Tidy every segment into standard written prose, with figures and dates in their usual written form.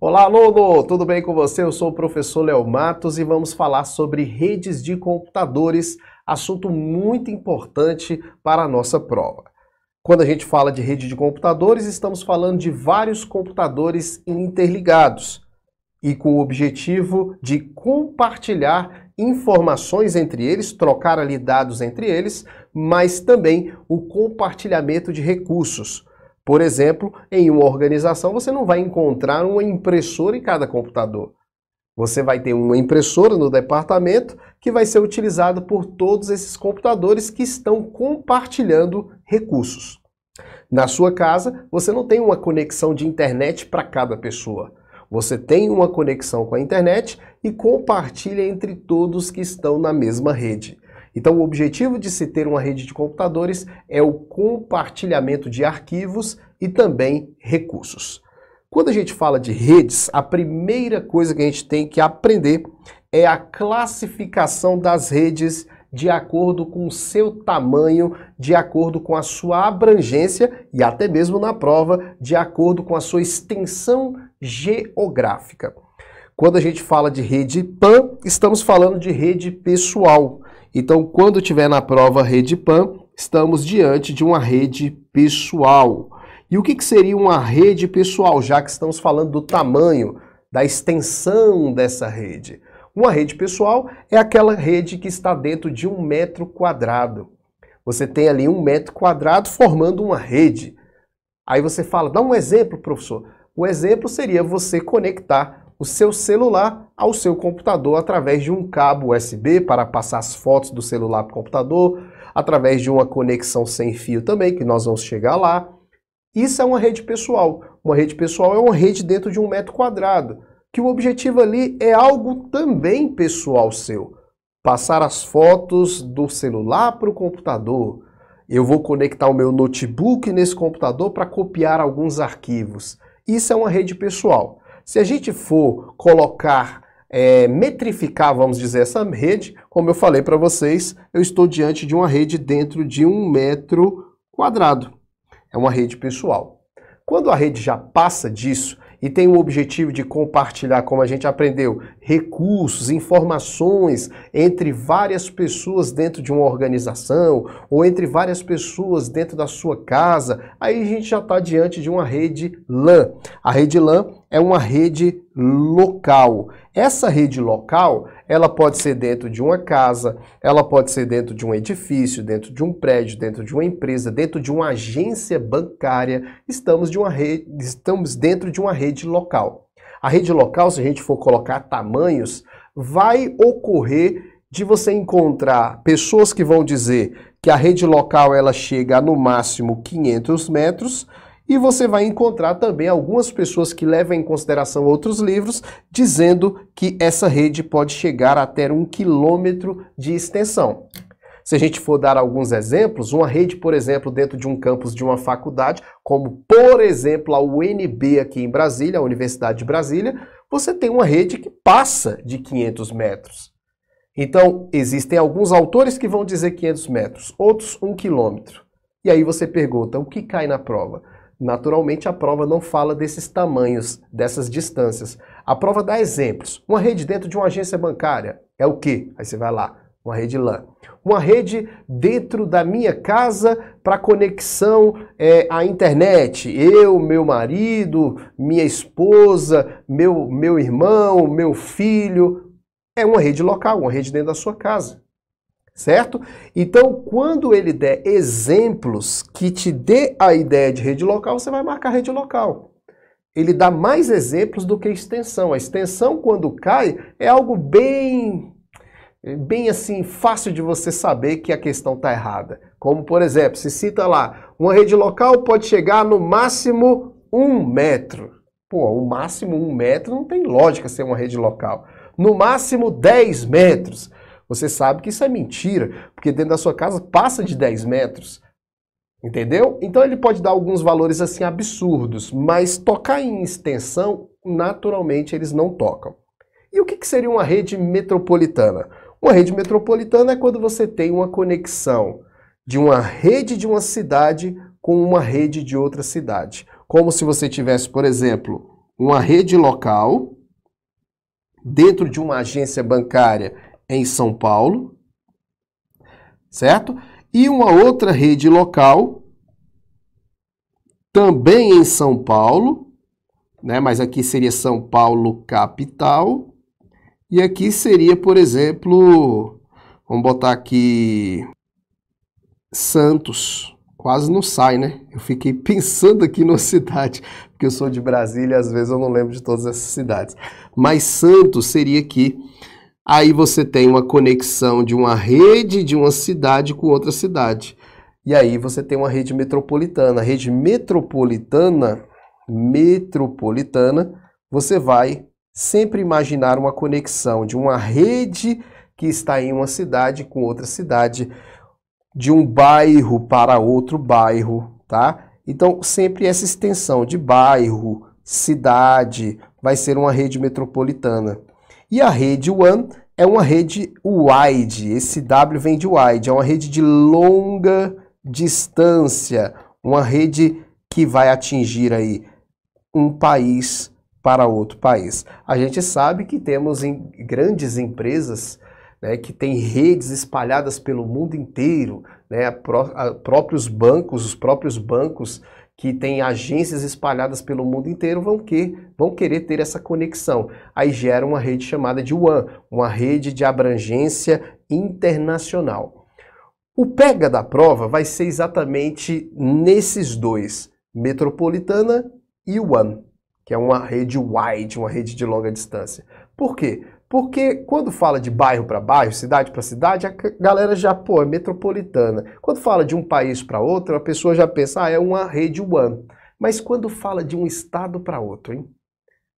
Olá, aluno! Tudo bem com você? Eu sou o professor Léo Matos e vamos falar sobre redes de computadores, assunto muito importante para a nossa prova. Quando a gente fala de rede de computadores, estamos falando de vários computadores interligados e com o objetivo de compartilhar informações entre eles, trocar ali dados entre eles, mas também o compartilhamento de recursos. Por exemplo, em uma organização você não vai encontrar uma impressora em cada computador. Você vai ter uma impressora no departamento que vai ser utilizada por todos esses computadores que estão compartilhando recursos. Na sua casa, você não tem uma conexão de internet para cada pessoa. Você tem uma conexão com a internet e compartilha entre todos que estão na mesma rede. Então, o objetivo de se ter uma rede de computadores é o compartilhamento de arquivos e também recursos. Quando a gente fala de redes, a primeira coisa que a gente tem que aprender é a classificação das redes de acordo com o seu tamanho, de acordo com a sua abrangência e até mesmo na prova, de acordo com a sua extensão geográfica. Quando a gente fala de rede PAN, estamos falando de rede pessoal. Então, quando tiver na prova rede PAN, estamos diante de uma rede pessoal. E o que seria uma rede pessoal, já que estamos falando do tamanho, da extensão dessa rede? Uma rede pessoal é aquela rede que está dentro de 1 metro quadrado. Você tem ali 1 metro quadrado formando uma rede. Aí você fala, dá um exemplo, professor. O exemplo seria você conectar o seu celular ao seu computador através de um cabo USB para passar as fotos do celular para o computador, através de uma conexão sem fio também, que nós vamos chegar lá. Isso é uma rede pessoal. Uma rede pessoal é uma rede dentro de 1 metro quadrado, que o objetivo ali é algo também pessoal seu. Passar as fotos do celular para o computador. Eu vou conectar o meu notebook nesse computador para copiar alguns arquivos. Isso é uma rede pessoal. Se a gente for colocar, metrificar, vamos dizer, essa rede, como eu falei para vocês, eu estou diante de uma rede dentro de 1 metro quadrado. É uma rede pessoal. Quando a rede já passa disso e tem o objetivo de compartilhar, como a gente aprendeu, recursos, informações entre várias pessoas dentro de uma organização ou entre várias pessoas dentro da sua casa, aí a gente já está diante de uma rede LAN. A rede LAN é uma rede local. Essa rede local, ela pode ser dentro de uma casa, ela pode ser dentro de um edifício, dentro de um prédio, dentro de uma empresa, dentro de uma agência bancária. Estamos dentro de uma rede local. A rede local, se a gente for colocar tamanhos, vai ocorrer de você encontrar pessoas que vão dizer que a rede local ela chega a no máximo 500 metros, e você vai encontrar também algumas pessoas que levam em consideração outros livros, dizendo que essa rede pode chegar até 1 quilômetro de extensão. Se a gente for dar alguns exemplos, uma rede, por exemplo, dentro de um campus de uma faculdade, como, por exemplo, a UNB aqui em Brasília, a Universidade de Brasília, você tem uma rede que passa de 500 metros. Então, existem alguns autores que vão dizer 500 metros, outros 1 quilômetro. E aí você pergunta, o que cai na prova? Naturalmente, a prova não fala desses tamanhos, dessas distâncias. A prova dá exemplos. Uma rede dentro de uma agência bancária é o quê? Aí você vai lá, uma rede LAN. Uma rede dentro da minha casa para conexão à internet. Eu, meu marido, minha esposa, meu irmão, meu filho. É uma rede local, uma rede dentro da sua casa. Certo? Então, quando ele der exemplos que te dê a ideia de rede local, você vai marcar rede local. Ele dá mais exemplos do que extensão. A extensão, quando cai, é algo bem assim, fácil de você saber que a questão está errada. Como, por exemplo, se cita lá, uma rede local pode chegar no máximo 1 metro. Pô, o máximo 1 metro não tem lógica ser uma rede local. No máximo 10 metros. Você sabe que isso é mentira, porque dentro da sua casa passa de 10 metros. Entendeu? Então ele pode dar alguns valores assim absurdos, mas tocar em extensão, naturalmente eles não tocam. E o que seria uma rede metropolitana? Uma rede metropolitana é quando você tem uma conexão de uma rede de uma cidade com uma rede de outra cidade. Como se você tivesse, por exemplo, uma rede local dentro de uma agência bancária em São Paulo, certo? E uma outra rede local também em São Paulo, né? Mas aqui seria São Paulo capital. E aqui seria, por exemplo, vamos botar aqui Santos. Quase não sai, né? Eu fiquei pensando aqui numa cidade, porque eu sou de Brasília e às vezes eu não lembro de todas essas cidades. Mas Santos seria aqui. Aí você tem uma conexão de uma rede de uma cidade com outra cidade. E aí você tem uma rede metropolitana. A rede metropolitana, você vai sempre imaginar uma conexão de uma rede que está em uma cidade com outra cidade, de um bairro para outro bairro, tá? Então, sempre essa extensão de bairro, cidade, vai ser uma rede metropolitana. E a rede WAN é uma rede wide, esse W vem de wide, é uma rede de longa distância, uma rede que vai atingir aí um país para outro país. A gente sabe que temos grandes empresas, né, que têm redes espalhadas pelo mundo inteiro, né, os próprios bancos que têm agências espalhadas pelo mundo inteiro vão querer ter essa conexão. Aí gera uma rede chamada de WAN, uma rede de abrangência internacional. O pega da prova vai ser exatamente nesses dois, metropolitana e WAN, que é uma rede wide, uma rede de longa distância. Por quê? Porque quando fala de bairro para bairro, cidade para cidade, a galera já, é metropolitana. Quando fala de um país para outro, a pessoa já pensa, é uma rede WAN. Mas quando fala de um estado para outro, hein?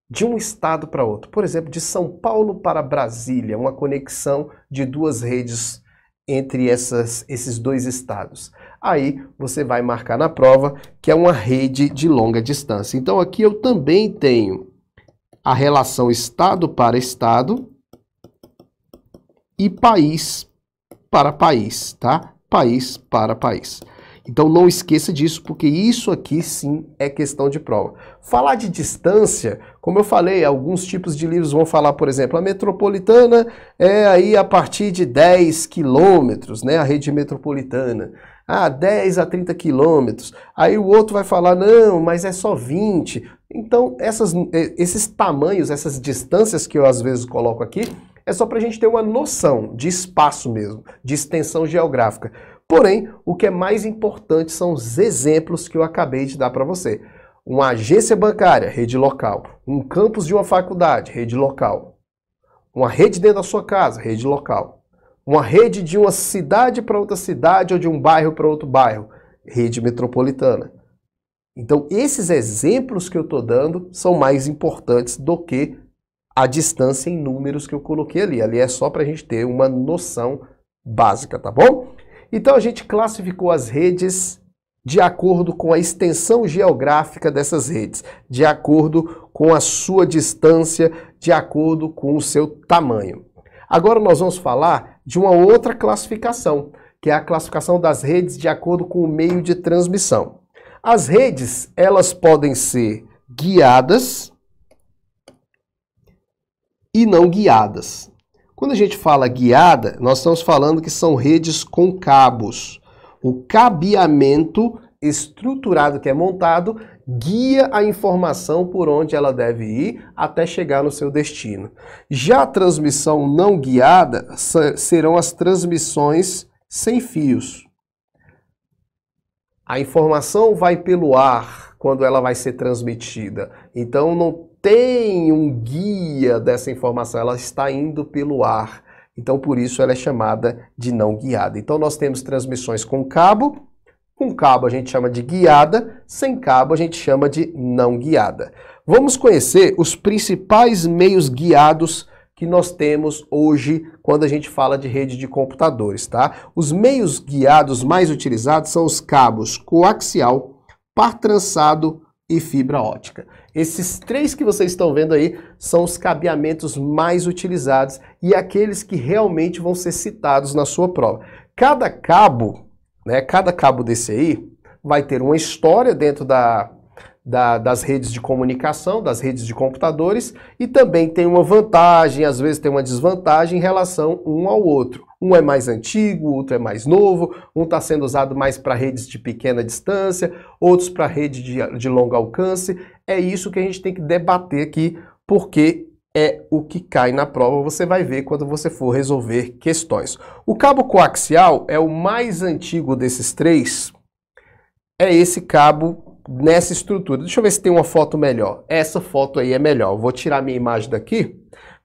De um estado para outro, por exemplo, de São Paulo para Brasília, uma conexão de duas redes entre esses dois estados. Aí você vai marcar na prova que é uma rede de longa distância. Então aqui eu também tenho a relação estado para estado e país para país, tá? País para país. Então não esqueça disso, porque isso aqui sim é questão de prova. Falar de distância, como eu falei, alguns tipos de livros vão falar, por exemplo, a metropolitana é aí a partir de 10 quilômetros, né? A rede metropolitana. 10 a 30 quilômetros. Aí o outro vai falar, não, mas é só 20. Então, esses tamanhos, essas distâncias que eu às vezes coloco aqui, é só para a gente ter uma noção de espaço mesmo, de extensão geográfica. Porém, o que é mais importante são os exemplos que eu acabei de dar para você. Uma agência bancária, rede local. Um campus de uma faculdade, rede local. Uma rede dentro da sua casa, rede local. Uma rede de uma cidade para outra cidade ou de um bairro para outro bairro, rede metropolitana. Então, esses exemplos que eu estou dando são mais importantes do que a distância em números que eu coloquei ali. Ali é só para a gente ter uma noção básica, tá bom? Então, a gente classificou as redes de acordo com a extensão geográfica dessas redes, de acordo com a sua distância, de acordo com o seu tamanho. Agora nós vamos falar de uma outra classificação, que é a classificação das redes de acordo com o meio de transmissão. As redes, elas podem ser guiadas e não guiadas. Quando a gente fala guiada, nós estamos falando que são redes com cabos. O cabeamento estruturado que é montado guia a informação por onde ela deve ir até chegar no seu destino. Já a transmissão não guiada serão as transmissões sem fios. A informação vai pelo ar quando ela vai ser transmitida. Então não tem um guia dessa informação, ela está indo pelo ar. Então por isso ela é chamada de não guiada. Então nós temos transmissões com cabo a gente chama de guiada, sem cabo a gente chama de não guiada. Vamos conhecer os principais meios guiados que nós temos hoje quando a gente fala de rede de computadores, tá? Os meios guiados mais utilizados são os cabos coaxial, par trançado e fibra ótica. Esses três que vocês estão vendo aí são os cabeamentos mais utilizados e aqueles que realmente vão ser citados na sua prova. Cada cabo desse aí vai ter uma história dentro das redes de comunicação, das redes de computadores, e também tem uma vantagem, às vezes tem uma desvantagem em relação um ao outro. Um é mais antigo, o outro é mais novo, um está sendo usado mais para redes de pequena distância, outros para rede de longo alcance. É isso que a gente tem que debater aqui, porque é o que cai na prova, você vai ver quando você for resolver questões. O cabo coaxial é o mais antigo desses três, é esse cabo nessa estrutura. Deixa eu ver se tem uma foto melhor. Essa foto aí é melhor. Eu vou tirar minha imagem daqui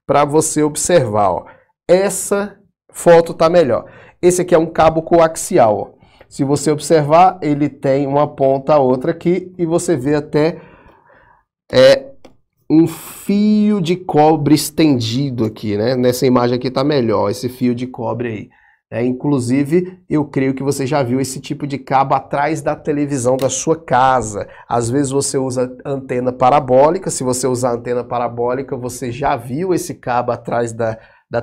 para você observar. Ó. Essa foto tá melhor. Esse aqui é um cabo coaxial. Ó. Se você observar, ele tem uma ponta a outra aqui e você vê até um fio de cobre estendido aqui, né? Nessa imagem aqui tá melhor, esse fio de cobre aí. Inclusive, eu creio que você já viu esse tipo de cabo atrás da televisão da sua casa. Às vezes você usa antena parabólica, se você usar antena parabólica, você já viu esse cabo atrás da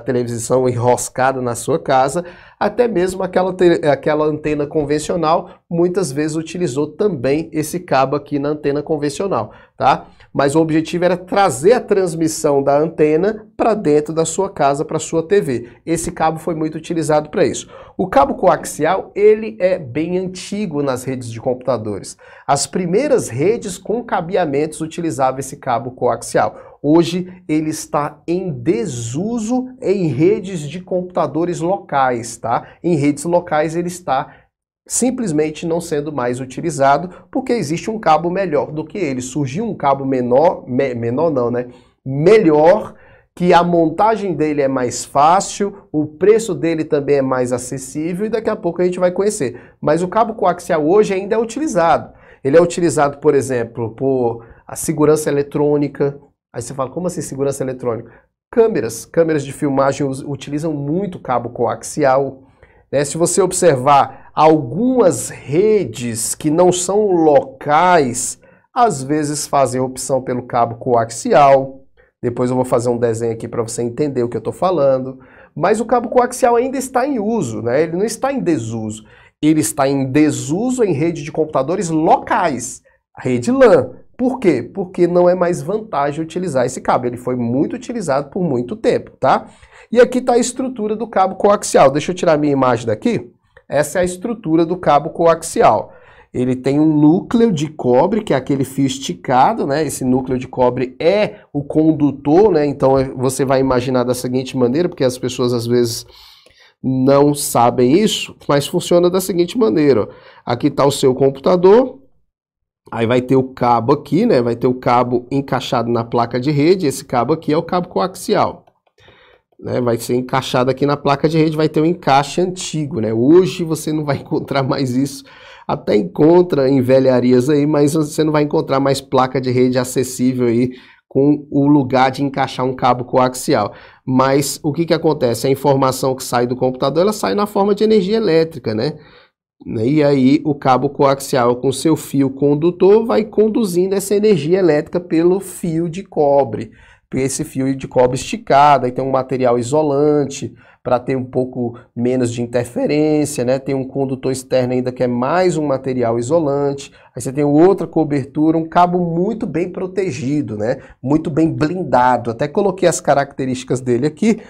televisão enroscado na sua casa, até mesmo aquela antena convencional, muitas vezes utilizou também esse cabo aqui na antena convencional, tá? Mas o objetivo era trazer a transmissão da antena para dentro da sua casa, para sua TV. Esse cabo foi muito utilizado para isso. O cabo coaxial, ele é bem antigo nas redes de computadores. As primeiras redes com cabeamentos utilizavam esse cabo coaxial. Hoje ele está em desuso em redes de computadores locais, tá? Em redes locais ele está simplesmente não sendo mais utilizado porque existe um cabo melhor do que ele. Surgiu um cabo menor não, né? Melhor, que a montagem dele é mais fácil, o preço dele também é mais acessível e daqui a pouco a gente vai conhecer. Mas o cabo coaxial hoje ainda é utilizado. Ele é utilizado, por exemplo, por a segurança eletrônica. Aí você fala, como assim segurança eletrônica? Câmeras de filmagem utilizam muito cabo coaxial. Né? Se você observar algumas redes que não são locais, às vezes fazem opção pelo cabo coaxial. Depois eu vou fazer um desenho aqui para você entender o que eu estou falando. Mas o cabo coaxial ainda está em uso, né? Ele não está em desuso. Ele está em desuso em rede de computadores locais, a rede LAN. Por quê? Porque não é mais vantagem utilizar esse cabo. Ele foi muito utilizado por muito tempo, tá? E aqui está a estrutura do cabo coaxial. Deixa eu tirar minha imagem daqui. Essa é a estrutura do cabo coaxial. Ele tem um núcleo de cobre, que é aquele fio esticado, né? Esse núcleo de cobre é o condutor, né? Então você vai imaginar da seguinte maneira, porque as pessoas às vezes não sabem isso, mas funciona da seguinte maneira. Ó. Aqui está o seu computador. Aí vai ter o cabo aqui, né? Vai ter o cabo encaixado na placa de rede. Esse cabo aqui é o cabo coaxial. Né? Vai ser encaixado aqui na placa de rede, vai ter um encaixe antigo, né? Hoje você não vai encontrar mais isso. Até encontra em velharias aí, mas você não vai encontrar mais placa de rede acessível aí com o lugar de encaixar um cabo coaxial. Mas o que acontece? A informação que sai do computador, ela sai na forma de energia elétrica, né? E aí o cabo coaxial com seu fio condutor vai conduzindo essa energia elétrica pelo fio de cobre. Esse fio de cobre esticado, aí tem um material isolante para ter um pouco menos de interferência, né? Tem um condutor externo ainda que é mais um material isolante. Aí você tem outra cobertura, um cabo muito bem protegido, né? Muito bem blindado. Até coloquei as características dele aqui,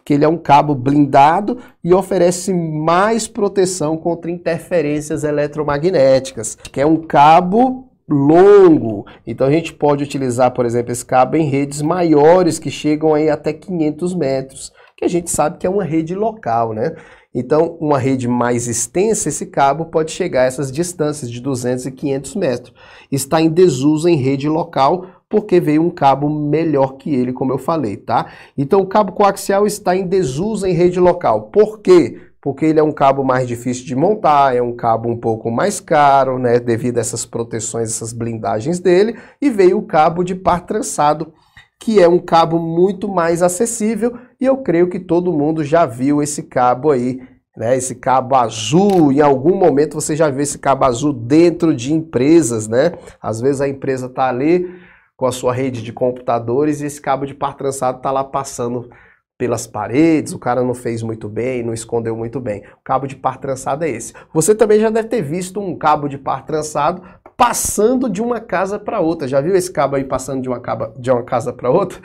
que ele é um cabo blindado e oferece mais proteção contra interferências eletromagnéticas, que é um cabo longo. Então a gente pode utilizar, por exemplo, esse cabo em redes maiores que chegam aí até 500 metros, que a gente sabe que é uma rede local, né? Então, uma rede mais extensa, esse cabo pode chegar a essas distâncias de 200 e 500 metros. Está em desuso em rede local, porque veio um cabo melhor que ele, como eu falei, tá? Então, o cabo coaxial está em desuso em rede local. Por quê? Porque ele é um cabo mais difícil de montar, é um cabo um pouco mais caro, né? Devido a essas proteções, essas blindagens dele. E veio o cabo de par trançado, que é um cabo muito mais acessível, e eu creio que todo mundo já viu esse cabo aí, né? Esse cabo azul, em algum momento você já viu esse cabo azul dentro de empresas, né? Às vezes a empresa está ali com a sua rede de computadores e esse cabo de par trançado está lá passando pelas paredes, o cara não fez muito bem, não escondeu muito bem. O cabo de par trançado é esse. Você também já deve ter visto um cabo de par trançado passando de uma casa para outra. Já viu esse cabo aí passando de uma casa para outra?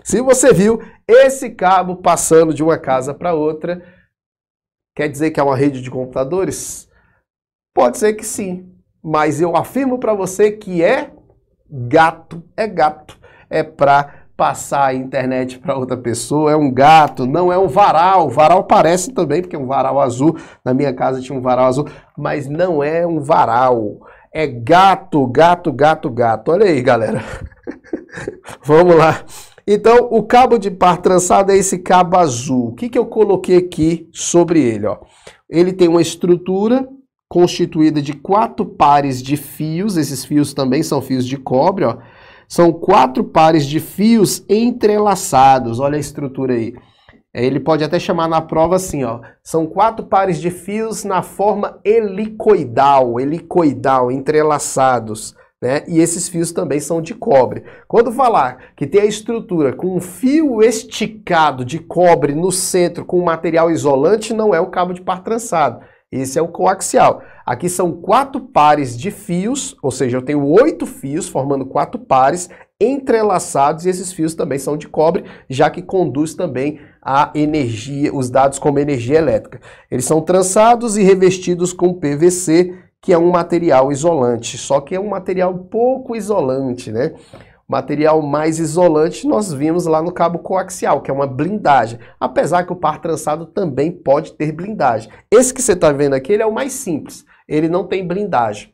Se você viu esse cabo passando de uma casa para outra, quer dizer que é uma rede de computadores? Pode ser que sim, mas eu afirmo para você que é gato. É para passar a internet para outra pessoa, é um gato, não é um varal. Varal parece também, porque é um varal azul. Na minha casa tinha um varal azul, mas não é um varal. É gato. Olha aí, galera. Vamos lá. Então, o cabo de par trançado é esse cabo azul. O que eu coloquei aqui sobre ele? Ó? Ele tem uma estrutura constituída de 4 pares de fios. Esses fios também são fios de cobre, ó. São 4 pares de fios entrelaçados. Olha a estrutura aí. Ele pode até chamar na prova assim, ó. São 4 pares de fios na forma helicoidal, entrelaçados, né? E esses fios também são de cobre. Quando falar que tem a estrutura com um fio esticado de cobre no centro com um material isolante, não é o cabo de par trançado. Esse é o coaxial. Aqui são 4 pares de fios, ou seja, eu tenho 8 fios formando 4 pares entrelaçados, e esses fios também são de cobre, já que conduz também a energia, os dados como energia elétrica. Eles são trançados e revestidos com PVC, que é um material isolante, só que é um material pouco isolante, né? O material mais isolante nós vimos lá no cabo coaxial, que é uma blindagem. Apesar que o par trançado também pode ter blindagem. Esse que você está vendo aqui, ele é o mais simples. Ele não tem blindagem.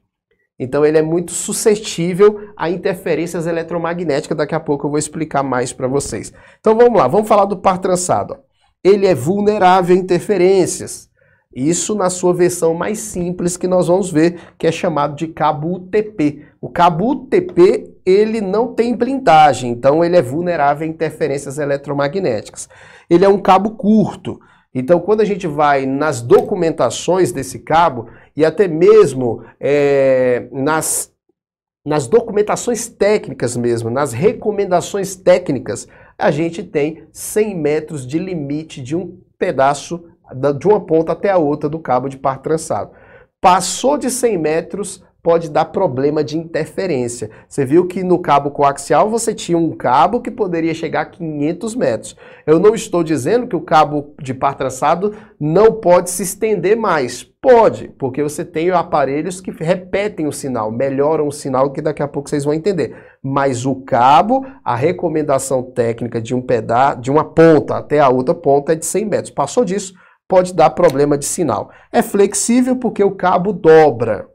Então ele é muito suscetível a interferências eletromagnéticas. Daqui a pouco eu vou explicar mais para vocês. Então vamos lá, vamos falar do par trançado. Ele é vulnerável a interferências. Isso na sua versão mais simples que nós vamos ver, que é chamado de cabo UTP. O cabo UTP, ele não tem blindagem, então ele é vulnerável a interferências eletromagnéticas. Ele é um cabo curto, então quando a gente vai nas documentações desse cabo, e até mesmo nas documentações técnicas mesmo, nas recomendações técnicas, a gente tem 100 metros de limite de um pedaço de uma ponta até a outra do cabo de par trançado. Passou de 100 metros, pode dar problema de interferência. Você viu que no cabo coaxial você tinha um cabo que poderia chegar a 500 metros. Eu não estou dizendo que o cabo de par trançado não pode se estender mais. Pode, porque você tem aparelhos que repetem o sinal, melhoram o sinal, que daqui a pouco vocês vão entender. Mas o cabo, a recomendação técnica de uma ponta até a outra ponta é de 100 metros. Passou disso, pode dar problema de sinal. É flexível porque o cabo dobra.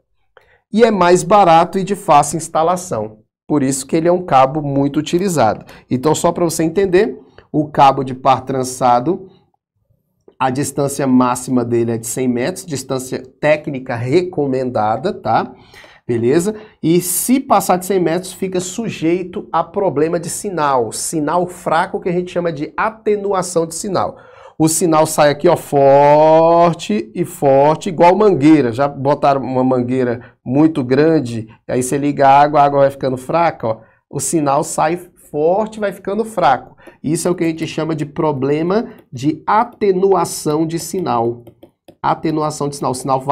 E é mais barato e de fácil instalação. Por isso que ele é um cabo muito utilizado. Então, só para você entender, o cabo de par trançado, a distância máxima dele é de 100 metros, distância técnica recomendada, tá? Beleza? E se passar de 100 metros, fica sujeito a problema de sinal. Sinal fraco, que a gente chama de atenuação de sinal. O sinal sai aqui, ó, forte e forte, igual mangueira. Já botaram uma mangueira muito grande, aí você liga a água vai ficando fraca, ó. O sinal sai forte, vai ficando fraco. Isso é o que a gente chama de problema de atenuação de sinal. Atenuação de sinal. O sinal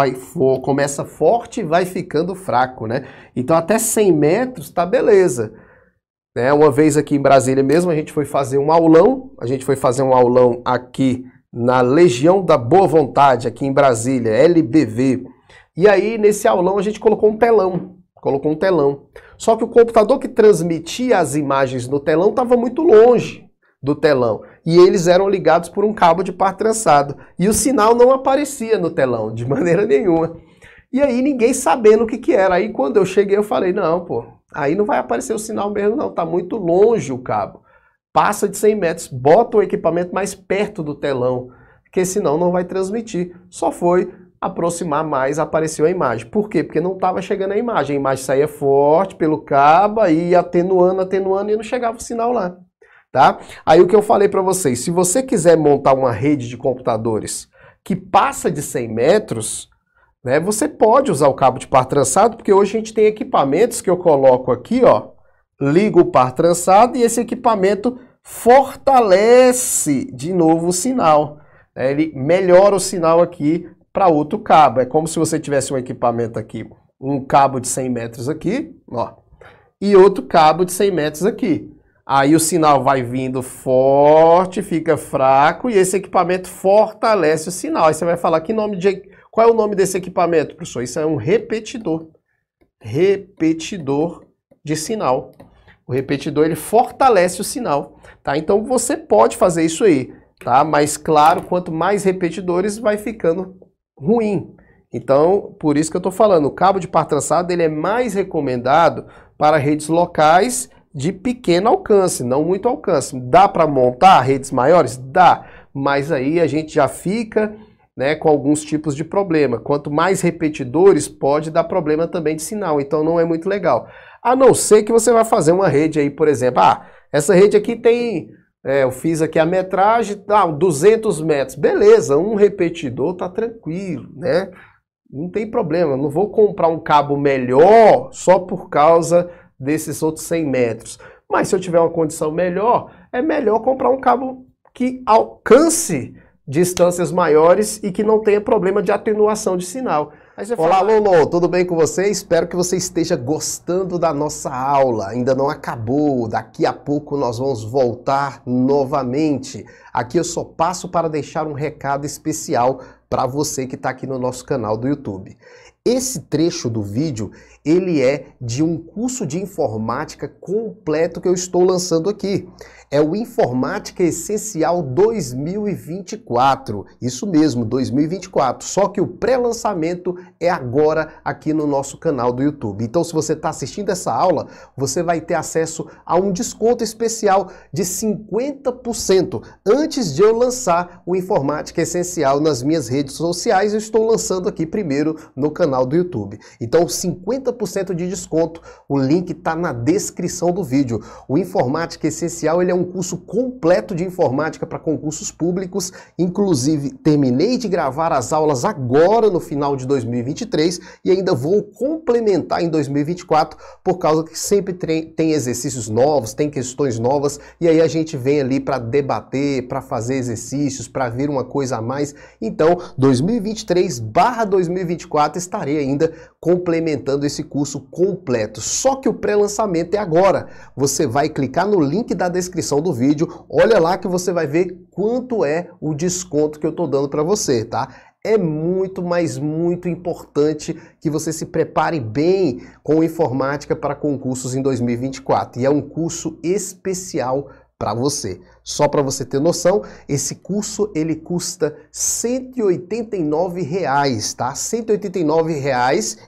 começa forte e vai ficando fraco, né? Então até 100 metros tá beleza. Uma vez aqui em Brasília mesmo, a gente foi fazer um aulão, aqui na Legião da Boa Vontade, aqui em Brasília, LBV. E aí, nesse aulão, a gente colocou um telão. Só que o computador que transmitia as imagens no telão estava muito longe do telão. E eles eram ligados por um cabo de par trançado. E o sinal não aparecia no telão, de maneira nenhuma. E aí, ninguém sabendo o que era. Aí, quando eu cheguei, eu falei, não, pô, aí não vai aparecer o sinal mesmo não, tá muito longe o cabo. Passa de 100 metros, bota o equipamento mais perto do telão, porque senão não vai transmitir. Só foi aproximar mais, apareceu a imagem. Por quê? Porque não estava chegando a imagem saía forte pelo cabo, aí atenuando e não chegava o sinal lá. Tá? Aí o que eu falei para vocês, se você quiser montar uma rede de computadores que passa de 100 metros, né, você pode usar o cabo de par trançado, porque hoje a gente tem equipamentos que eu coloco aqui, ó, ligo o par trançado e esse equipamento fortalece de novo o sinal. Ele melhora o sinal aqui para outro cabo. É como se você tivesse um equipamento aqui um cabo de 100 metros aqui, ó, e outro cabo de 100 metros aqui. Aí o sinal vai vindo forte, fica fraco, e esse equipamento fortalece o sinal. Aí você vai falar, qual é o nome desse equipamento, professor? Isso é um repetidor. Repetidor de sinal. O repetidor, ele fortalece o sinal, tá? Então você pode fazer isso aí, tá? Mas claro, quanto mais repetidores, vai ficando ruim. Então, por isso que eu estou falando, o cabo de par trançado, ele é mais recomendado para redes locais de pequeno alcance, não muito alcance. Dá para montar redes maiores? Dá, mas aí a gente já fica, né, com alguns tipos de problema. Quanto mais repetidores, pode dar problema também de sinal, então não é muito legal. A não ser que você vai fazer uma rede aí, por exemplo, essa rede aqui tem, eu fiz aqui a metragem, 200 metros, beleza, um repetidor tá tranquilo, né? Não tem problema, não vou comprar um cabo melhor só por causa desses outros 100 metros. Mas se eu tiver uma condição melhor, é melhor comprar um cabo que alcance distâncias maiores e que não tenha problema de atenuação de sinal. Olá, Lolo, tudo bem com você? Espero que você esteja gostando da nossa aula. Ainda não acabou, daqui a pouco nós vamos voltar novamente. Aqui eu só passo para deixar um recado especial para você que está aqui no nosso canal do YouTube. Esse trecho do vídeo, ele é de um curso de informática completo que eu estou lançando aqui. É o Informática Essencial 2024. Isso mesmo, 2024. Só que o pré-lançamento é agora aqui no nosso canal do YouTube. Então, se você está assistindo essa aula, você vai ter acesso a um desconto especial de 50% antes de eu lançar o Informática Essencial nas minhas redes sociais. Eu estou lançando aqui primeiro no canal do YouTube. Então, 50% de desconto. O link está na descrição do vídeo. O Informática Essencial, ele é um curso completo de informática para concursos públicos. Inclusive, terminei de gravar as aulas agora no final de 2023 e ainda vou complementar em 2024 por causa que sempre tem exercícios novos, tem questões novas e aí a gente vem ali para debater, para fazer exercícios, para ver uma coisa a mais. Então, 2023/2024 estarei ainda complementando esse curso completo. Só que o pré-lançamento é agora. Você vai clicar no link da descrição do vídeo, olha lá que você vai ver quanto é o desconto que eu tô dando para você, tá? É muito, mas muito importante que você se prepare bem com informática para concursos em 2024. E é um curso especial para você. Só para você ter noção, esse curso ele custa R$ 189, tá? R$ 189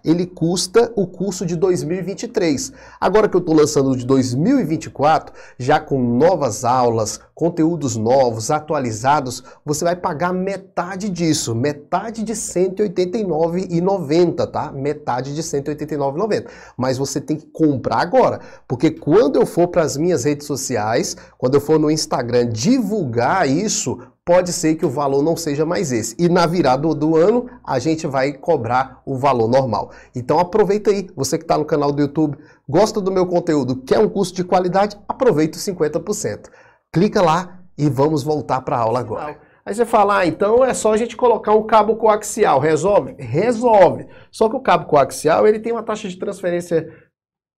ele custa o curso de 2023. Agora que eu estou lançando o de 2024, já com novas aulas, conteúdos novos, atualizados, você vai pagar metade disso, metade de R$ 189,90, tá? Metade de R$ 189,90. Mas você tem que comprar agora, porque quando eu for para as minhas redes sociais, quando eu for no Instagram divulgar isso, pode ser que o valor não seja mais esse. E na virada do ano, a gente vai cobrar o valor normal. Então aproveita aí, você que está no canal do YouTube, gosta do meu conteúdo, quer um curso de qualidade, aproveita os 50%. Clica lá e vamos voltar para a aula agora. Aí você fala, então é só a gente colocar um cabo coaxial, resolve? Resolve! Só que o cabo coaxial, ele tem uma taxa de transferência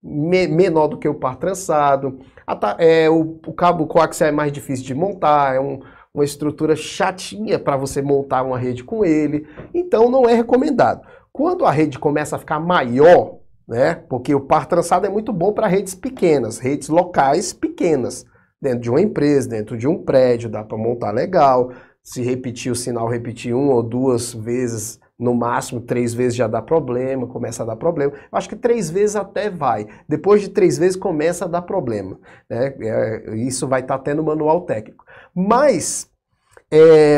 menor do que o par trançado, o cabo coaxial é mais difícil de montar, uma estrutura chatinha para você montar uma rede com ele, então não é recomendado. Quando a rede começa a ficar maior, né, porque o par trançado é muito bom para redes pequenas, redes locais pequenas, dentro de uma empresa, dentro de um prédio, dá para montar legal, se repetir o sinal, repetir 1 ou 2 vezes, no máximo 3 vezes já dá problema, começa a dar problema. Eu acho que 3 vezes até vai. Depois de 3 vezes começa a dar problema, né? Isso vai estar até no manual técnico. Mas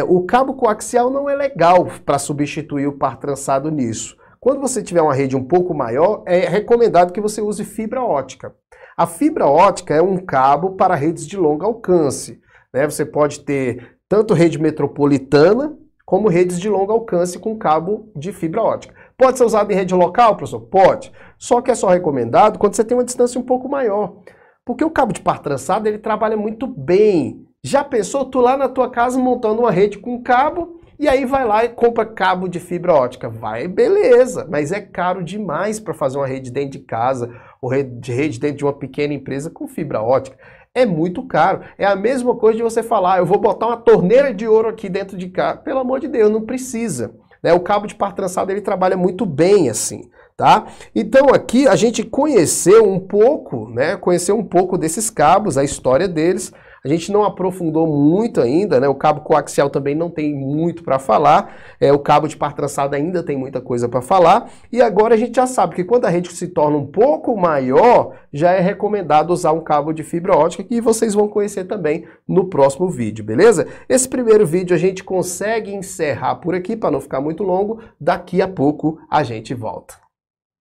o cabo coaxial não é legal para substituir o par trançado nisso. Quando você tiver uma rede um pouco maior, é recomendado que você use fibra ótica. A fibra ótica é um cabo para redes de longo alcance, né? Você pode ter tanto rede metropolitana, como redes de longo alcance com cabo de fibra ótica. Pode ser usado em rede local, professor? Pode. Só que é só recomendado quando você tem uma distância um pouco maior. Porque o cabo de par trançado, ele trabalha muito bem. Já pensou tu lá na tua casa montando uma rede com cabo E aí vai lá e compra cabo de fibra ótica. Vai, beleza, mas é caro demais para fazer uma rede dentro de casa, ou rede dentro de uma pequena empresa com fibra ótica. É muito caro. É a mesma coisa de você falar, eu vou botar uma torneira de ouro aqui dentro de casa. Pelo amor de Deus, não precisa. Né? O cabo de par trançado, ele trabalha muito bem assim. Tá? Então aqui a gente conheceu um pouco, né? Conheceu um pouco desses cabos, a história deles. A gente não aprofundou muito ainda, né? O cabo coaxial também não tem muito para falar. O cabo de par trançado ainda tem muita coisa para falar. E agora a gente já sabe que quando a rede se torna um pouco maior, já é recomendado usar um cabo de fibra ótica, que vocês vão conhecer também no próximo vídeo, beleza? Esse primeiro vídeo a gente consegue encerrar por aqui para não ficar muito longo. Daqui a pouco a gente volta.